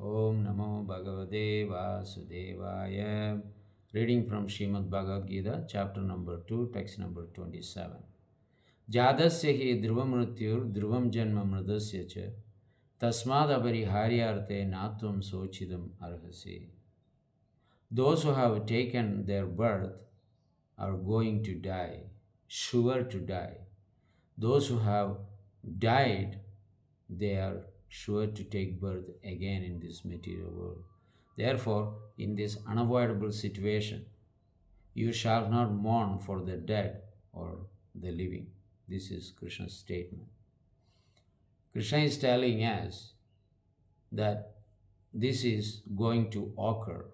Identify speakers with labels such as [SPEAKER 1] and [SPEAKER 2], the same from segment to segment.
[SPEAKER 1] Om Namo Bhagavate Vasudevaya. Reading from Srimad Bhagavad Gita, chapter number 2, text number 27. Jadasya hi dhruvam mrityur dhruvam janma mridasya cha tasmad apariharyarte natvam sochidam arhasi. Those who have taken their birth are going to die, sure to die. Those who have died, they are sure to take birth again in this material world. Therefore, in this unavoidable situation, you shall not mourn for the dead or the living. This is Krishna's statement. Krishna is telling us that this is going to occur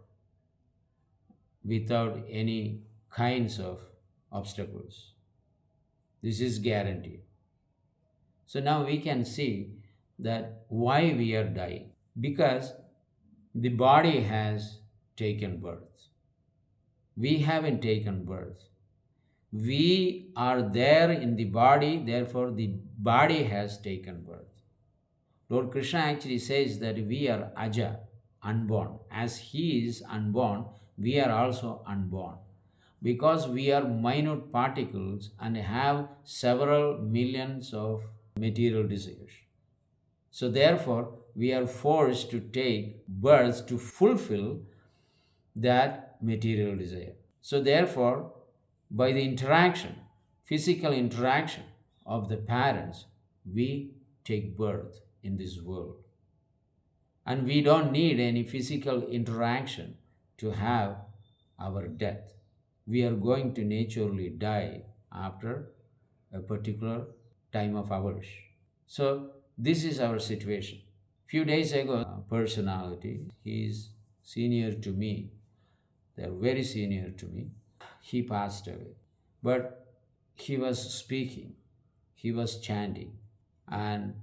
[SPEAKER 1] without any kinds of obstacles. This is guaranteed. So now we can see that why we are dying. Because the body has taken birth. We haven't taken birth. We are there in the body, therefore the body has taken birth. Lord Krishna actually says that we are aja, unborn. As he is unborn, we are also unborn. Because we are minute particles and have several millions of material desires. So therefore, we are forced to take birth to fulfill that material desire. So therefore, by the interaction, physical interaction of the parents, we take birth in this world. And we don't need any physical interaction to have our death. We are going to naturally die after a particular time of hours. So this is our situation. Few days ago, a personality, he is senior to me, they're very senior to me, he passed away. But he was speaking, he was chanting and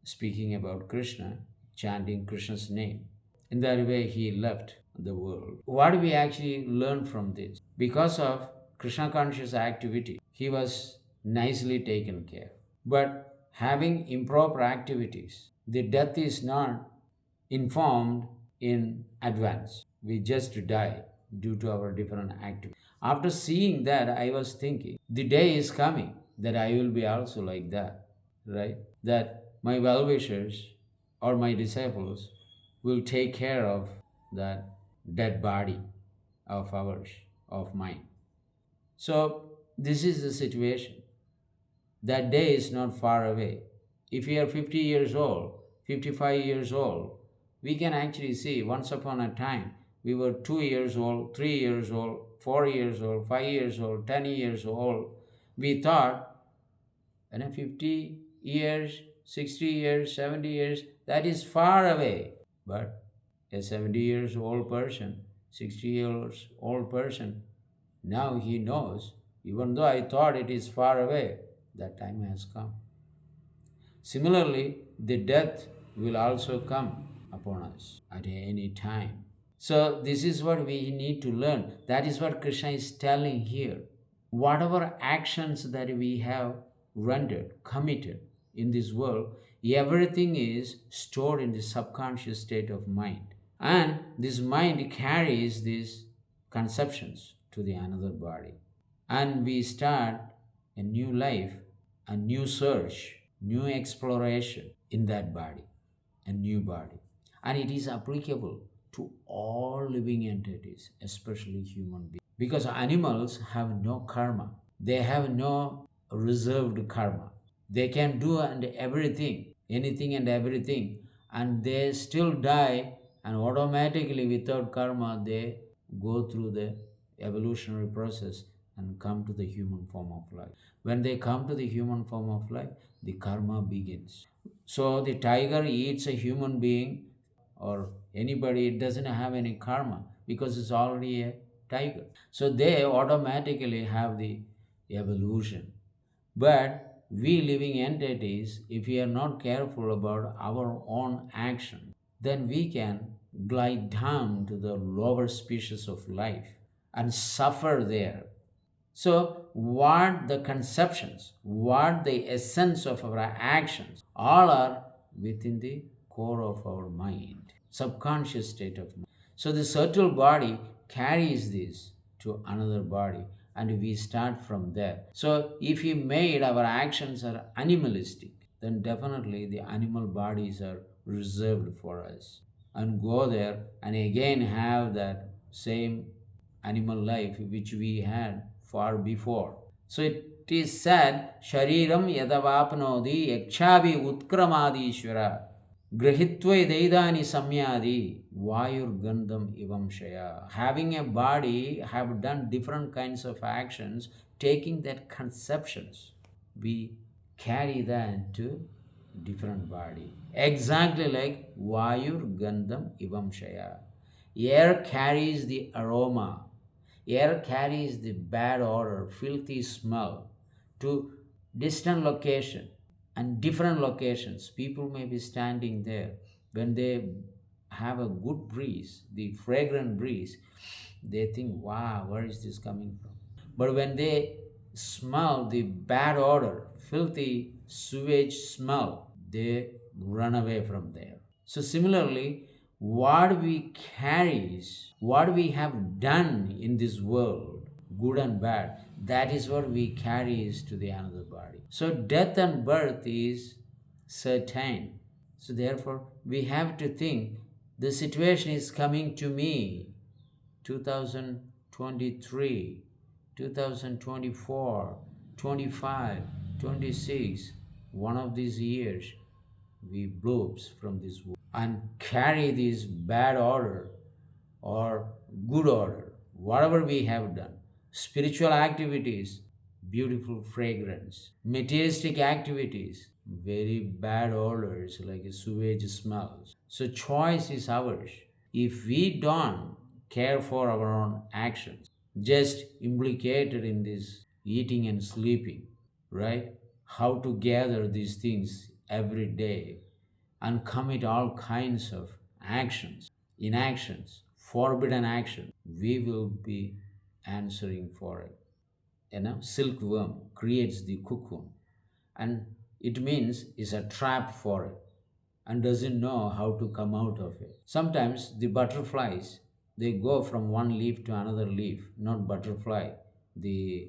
[SPEAKER 1] speaking about Krishna, chanting Krishna's name. In that way, he left the world. What do we actually learn from this? Because of Krishna conscious activity, he was nicely taken care. But having improper activities, the death is not informed in advance. We just die due to our different activities. After seeing that, I was thinking, the day is coming that I will be also like that, right? That my well-wishers or my disciples will take care of that dead body of ours, of mine. So this is the situation. That day is not far away. If we are 50 years old, 55 years old, we can actually see once upon a time we were 2 years old, 3 years old, 4 years old, 5 years old, 10 years old. We thought, 50 years, 60 years, 70 years, that is far away. But a 70 years old person, 60 years old person, now he knows, even though I thought it is far away, that time has come. Similarly, the death will also come upon us at any time. So this is what we need to learn. That is what Krishna is telling here. Whatever actions that we have rendered, committed in this world, everything is stored in the subconscious state of mind. And this mind carries these conceptions to the another body. And we start a new life, a new search, new exploration in that body, a new body. And it is applicable to all living entities, especially human beings. Because animals have no karma, they have no reserved karma. They can do and everything, anything and everything, and they still die, and automatically without karma they go through the evolutionary process and come to the human form of life. When they come to the human form of life, the karma begins. So the tiger eats a human being or anybody, it doesn't have any karma because it's already a tiger. So they automatically have the evolution. But we living entities, if we are not careful about our own action, then we can glide down to the lower species of life and suffer there. So, what the conceptions, what the essence of our actions, all are within the core of our mind. subconscious state of mind. So the subtle body carries this to another body, and we start from there. So if we made our actions are animalistic, then definitely the animal bodies are reserved for us, and go there and again have that same animal life which we had far before. So it is said, Shariram yadavapnodi yakshavi utkramadishvara grahitva deidani samyadi vayur gandham ivam shaya. Having a body, have done different kinds of actions, taking that conceptions, we carry that to different body. Exactly like Vayur Gandham Ivam Shaya. Air carries the aroma. Air carries the bad odor, filthy smell to distant location and different locations. People may be standing there. When they have a good breeze, the fragrant breeze, they think, wow, where is this coming from? But when they smell the bad odor, filthy sewage smell, they run away from there. So similarly, what we carries, what we have done in this world, good and bad, that is what we carries to the another body. So death and birth is certain. So therefore, we have to think the situation is coming to me 2023, 2024, 25, 26, one of these years we bloops from this world and carry this bad order or good order, whatever we have done. Spiritual activities, beautiful fragrance. Materialistic activities, very bad odors like a sewage smells. So choice is ours. If we don't care for our own actions, just implicated in this eating and sleeping, right? How to gather these things every day and commit all kinds of actions, inactions, forbidden action, we will be answering for it. Silkworm creates the cocoon, and it means is a trap for it and doesn't know how to come out of it. Sometimes the butterflies, they go from one leaf to another leaf, not butterfly, the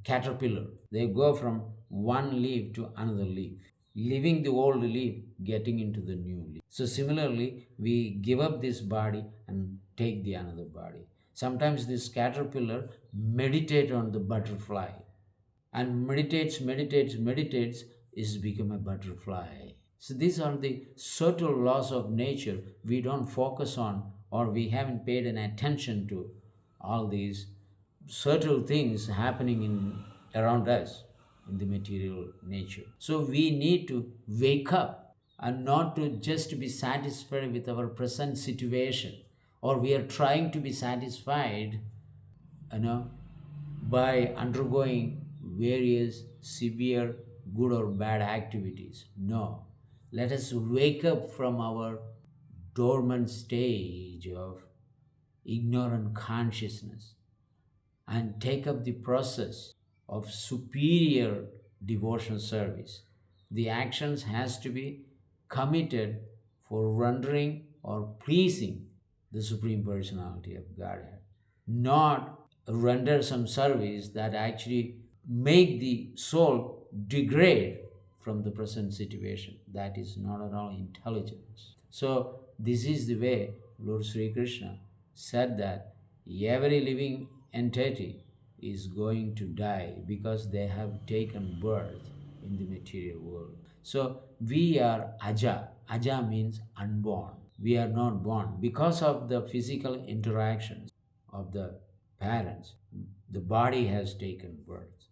[SPEAKER 1] caterpillar. They go from one leaf to another leaf, leaving the old leaf, getting into the new leaf. So similarly, we give up this body and take the another body. Sometimes this caterpillar meditate on the butterfly and meditates is become a butterfly. So these are the subtle laws of nature we don't focus on, or we haven't paid an attention to all these subtle things happening in around us in the material nature. So we need to wake up and not to just be satisfied with our present situation, or we are trying to be satisfied, you know, by undergoing various severe good or bad activities. No. Let us wake up from our dormant stage of ignorant consciousness and take up the process of superior devotional service. The actions has to be committed for rendering or pleasing the Supreme Personality of Godhead, not render some service that actually make the soul degrade from the present situation. That is not at all intelligence. So this is the way Lord Sri Krishna said that every living entity is going to die because they have taken birth in the material world. So we are aja. Aja means unborn. We are not born because of the physical interactions of the parents. The body has taken birth.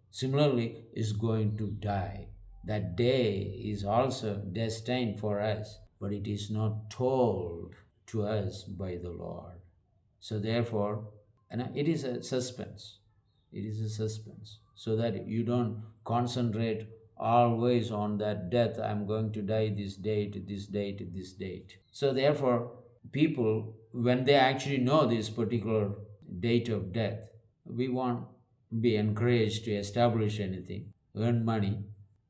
[SPEAKER 1] Similarly, is going to die. That day is also destined for us, but it is not told to us by the Lord. So therefore, it is a suspense. It is a suspense. So that you don't concentrate always on that death. I'm going to die this date, this date, this date. So therefore, people, when they actually know this particular date of death, we won't be encouraged to establish anything, earn money,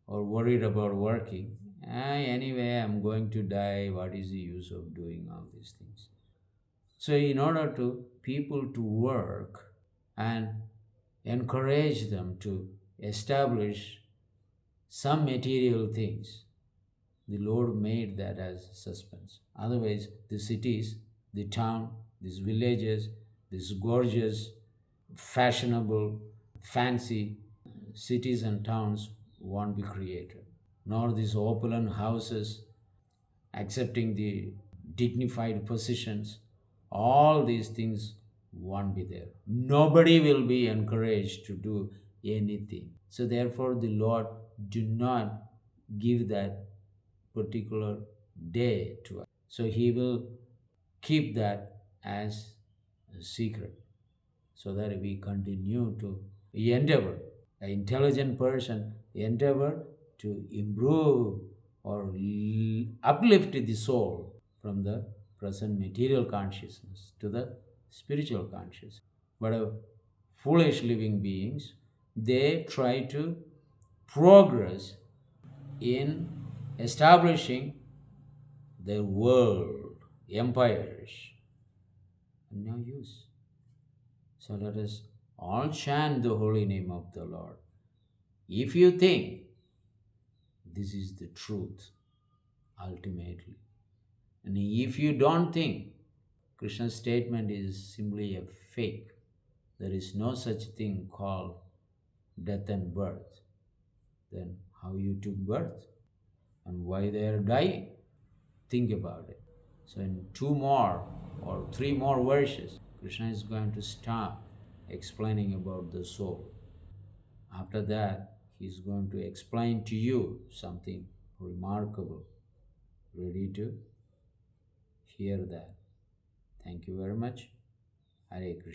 [SPEAKER 1] or worried about working. Anyway, I'm going to die. What is the use of doing all these things? So, in order to people to work and encourage them to establish some material things, the Lord made that as suspense. Otherwise, the cities, the town, these villages, these gorgeous, fashionable, fancy cities and towns won't be created, nor these opulent houses accepting the dignified positions. All these things won't be there. Nobody will be encouraged to do anything. So therefore the Lord do not give that particular day to us. So he will keep that as a secret so that we continue to endeavor, an intelligent person endeavor to improve or uplift the soul from the present material consciousness to the spiritual consciousness. But foolish living beings, they try to progress in establishing their world, empires, and no use. So let us all chant the holy name of the Lord. If you think this is the truth, ultimately, and if you don't think Krishna's statement is simply a fake, there is no such thing called death and birth, then how you took birth and why they are dying? Think about it. So, in two more or three more verses, Krishna is going to stop explaining about the soul. After that, he is going to explain to you something remarkable. Ready to hear that? Thank you very much. Hare Krishna.